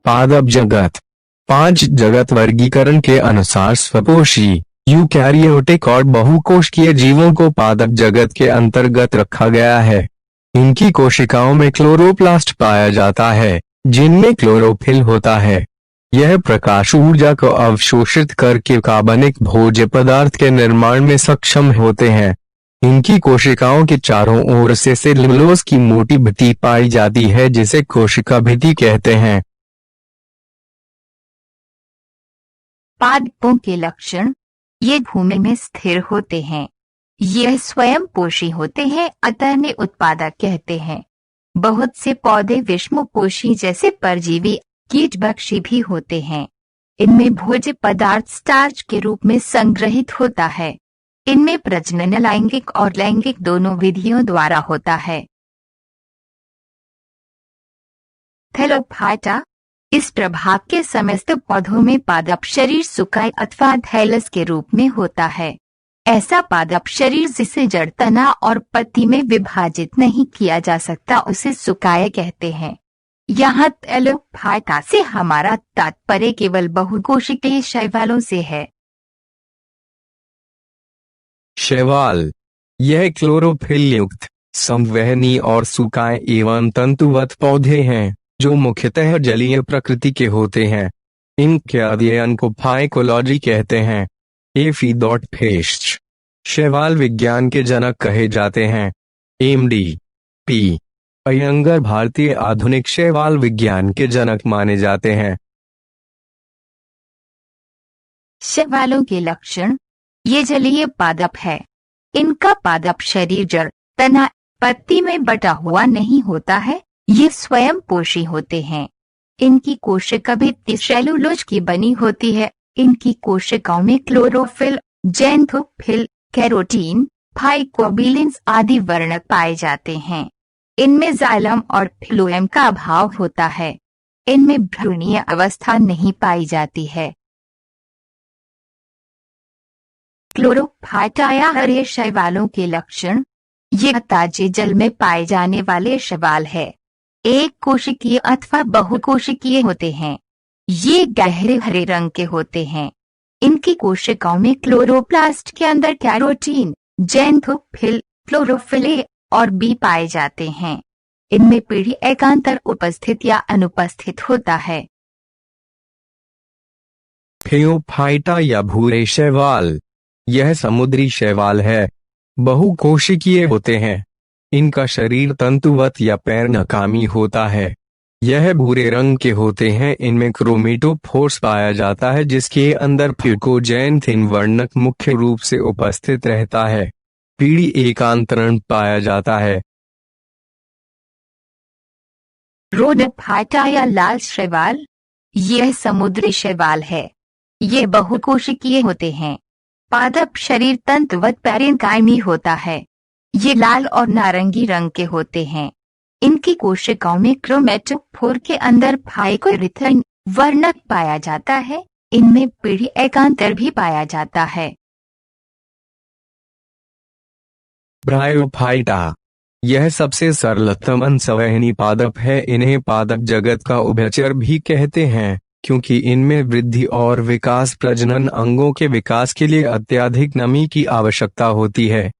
पादप जगत। 5 जगत वर्गीकरण के अनुसार स्वपोषी, यूकैरियोटिक और बहुकोशिकीय जीवों को पादप जगत के अंतर्गत रखा गया है। इनकी कोशिकाओं में क्लोरोप्लास्ट पाया जाता है, जिनमें क्लोरोफिल होता है। यह प्रकाश ऊर्जा को अवशोषित करके कार्बनिक भोज्य पदार्थ के निर्माण में सक्षम होते हैं। इनकी कोशिकाओं के चारों ओर से सेल्यूलोज की मोटी भित्ति पाई जाती है, जिसे कोशिका भित्ति कहते हैं। पादपों के लक्षण। ये भूमि में स्थिर होते हैं। यह स्वयं पोषी होते हैं, अतः इन्हें उत्पादक कहते हैं। बहुत से पौधे विषमपोषी जैसे परजीवी कीटभक्षी भी होते हैं। इनमें भोज्य पदार्थ स्टार्च के रूप में संग्रहित होता है। इनमें प्रजनन लैंगिक और लैंगिक दोनों विधियों द्वारा होता है। थैलोफाइटा। इस प्रभाग के समस्त पौधों में पादप शरीर सुकाय अथवा थैलस के रूप में होता है। ऐसा पादप शरीर जिसे जड़, तना और पत्ती में विभाजित नहीं किया जा सकता, उसे सुकाय कहते हैं। यहाँ थैलोफाइटा से हमारा तात्पर्य केवल बहुकोशिकीय शैवालों से है। शैवाल। यह क्लोरोफिल युक्त, संवहनी और सुकाय एवं तंतुवत पौधे हैं, जो मुख्यतः जलीय प्रकृति के होते हैं। इनके अध्ययन को फाइकोलॉजी कहते हैं। एफी.फेस्ट शैवाल विज्ञान के जनक कहे जाते हैं। एम.डी.पी. अयंगर भारतीय आधुनिक शैवाल विज्ञान के जनक माने जाते हैं। शैवालों के लक्षण। ये जलीय पादप है। इनका पादप शरीर जड़, तना, पत्ती में बटा हुआ नहीं होता है। ये स्वयं पोषी होते हैं। इनकी कोशिका भित्ति सेल्यूलोज की बनी होती है। इनकी कोशिकाओं में क्लोरोफिल, ज़ैंथोफिल, कैरोटीन, फाइकोबिलिन्स आदि वर्णक पाए जाते हैं। इनमें जाइलम और फ्लोएम का अभाव होता है। इनमें भ्रूणीय अवस्था नहीं पाई जाती है। क्लोरोफाइटा या हरे शैवालों के लक्षण। ये ताजे जल में पाए जाने वाले शैवाल है। एक कोशिकीय अथवा बहुकोशिकीय होते हैं। ये गहरे हरे रंग के होते हैं। इनकी कोशिकाओं में क्लोरोप्लास्ट के अंदर कैरोटीन, ज़ैंथोफिल, क्लोरोफिल ए और बी पाए जाते हैं। इनमें पीढ़ी एकांतर उपस्थित या अनुपस्थित होता है। फियोफाइटा या भूरे शैवाल। यह समुद्री शैवाल है। बहुकोशिकीय होते हैं। इनका शरीर तंतुवत या पर्णकामी होता है। यह भूरे रंग के होते हैं। इनमें क्रोमेटोफोर्स पाया जाता है, जिसके अंदर फ्यूकोजैंथिन वर्णक मुख्य रूप से उपस्थित रहता है। पीढ़ी एकांतरण पाया जाता है। रोडोफाइटा या लाल शैवाल। यह समुद्री शैवाल है। ये बहुकोशिकीय होते हैं। पादप शरीर तंतुवत पैरेन्काइमी होता है। ये लाल और नारंगी रंग के होते हैं। इनकी कोशिकाओं में क्रोमेटोफोर के अंदर फाइकोरिथिन वर्णक पाया जाता है। इनमें पीढ़ी एकांतर भी पाया जाता है। ब्रायोफाइटा। यह सबसे सरलतम संवहनी पादप है। इन्हें पादप जगत का उभयचर भी कहते हैं, क्योंकि इनमें वृद्धि और विकास प्रजनन अंगों के विकास के लिए अत्यधिक नमी की आवश्यकता होती है।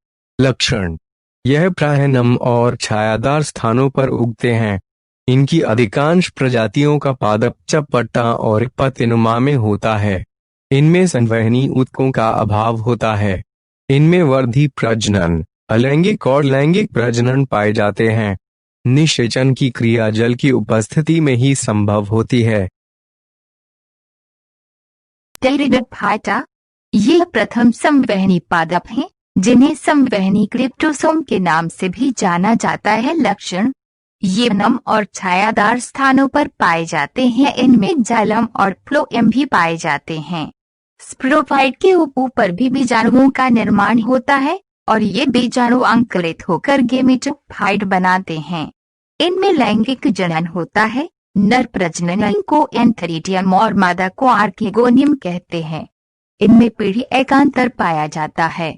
लक्षण। यह प्रायः नम और छायादार स्थानों पर उगते हैं। इनकी अधिकांश प्रजातियों का पादप चपटा और पत्तीनुमा में होता है। इनमें संवहनी ऊतकों का अभाव होता है। इनमें वर्धी प्रजनन, अलैंगिक और लैंगिक प्रजनन पाए जाते हैं। निषेचन की क्रिया जल की उपस्थिति में ही संभव होती है। टेरिडोफाइटा। यह प्रथम संवहनी पादप हैं, जिन्हें संवहनी क्रिप्टोसोम के नाम से भी जाना जाता है। लक्षण। ये नम और छायादार स्थानों पर पाए जाते हैं। इनमें जाइलम और फ्लोएम भी पाए जाते हैं। स्प्रोफाइट के ऊपर भी बीजाणुओं का निर्माण होता है और ये बीजाणु अंकुरित होकर गेमेटोफाइट बनाते हैं। इनमें लैंगिक जनन होता है। नर प्रजनन को एंथेरिडियम और मादा को आर्किगोनियम कहते हैं। इनमें पीढ़ी एकांतर पाया जाता है।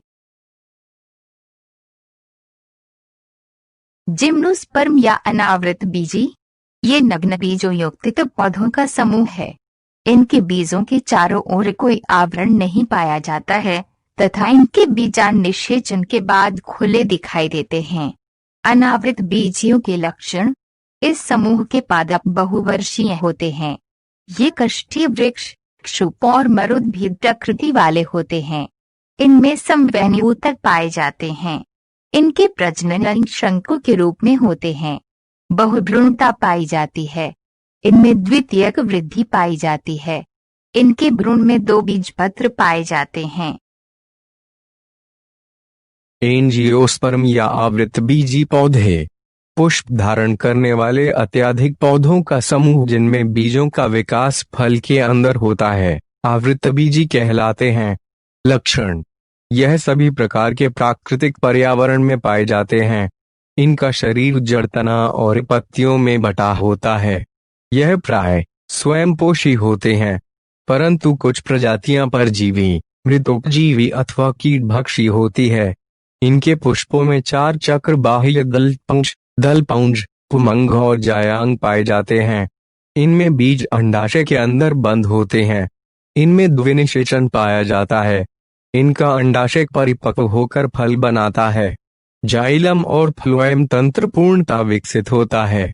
जिम्नोस्पर्म या अनावृत बीजी, ये नग्न बीजों युक्त पौधों का समूह है। इनके बीजों के चारों ओर कोई आवरण नहीं पाया जाता है तथा इनके बीजांड निषेचन के बाद खुले दिखाई देते हैं। अनावृत बीजियों के लक्षण, इस समूह के पादप बहुवर्षीय होते हैं। ये काष्ठीय वृक्ष, क्षुप और मरुद्भिद प्रकृति वाले होते हैं। इनमें संवहनी ऊतक पाए जाते हैं। इनके प्रजनन अंग शंकु के रूप में होते हैं। बहुभ्रूणता पाई जाती है। इनमें द्वितीयक वृद्धि पाई जाती है। इनके भ्रूण में 2 बीजपत्र पाए जाते हैं। एंजियोस्पर्म या आवृत बीजी पौधे, पुष्प धारण करने वाले अत्यधिक पौधों का समूह जिनमें बीजों का विकास फल के अंदर होता है, आवृत बीजी कहलाते हैं। लक्षण, यह सभी प्रकार के प्राकृतिक पर्यावरण में पाए जाते हैं। इनका शरीर जड़, तना और पत्तियों में बटा होता है। यह प्राय स्वयंपोषी होते हैं, परंतु कुछ प्रजातियां परजीवी, मृतोपजीवी अथवा कीटभक्षी होती है। इनके पुष्पों में 4 चक्र, बाह्य दलपुंज, पुमंग और जायांग पाए जाते हैं। इनमें बीज अंडाशय के अंदर बंद होते हैं। इनमें द्विनिषेचन पाया जाता है। इनका अंडाशय परिपक्व होकर फल बनाता है। जाइलम और फ्लोएम तंत्र पूर्णतः विकसित होता है।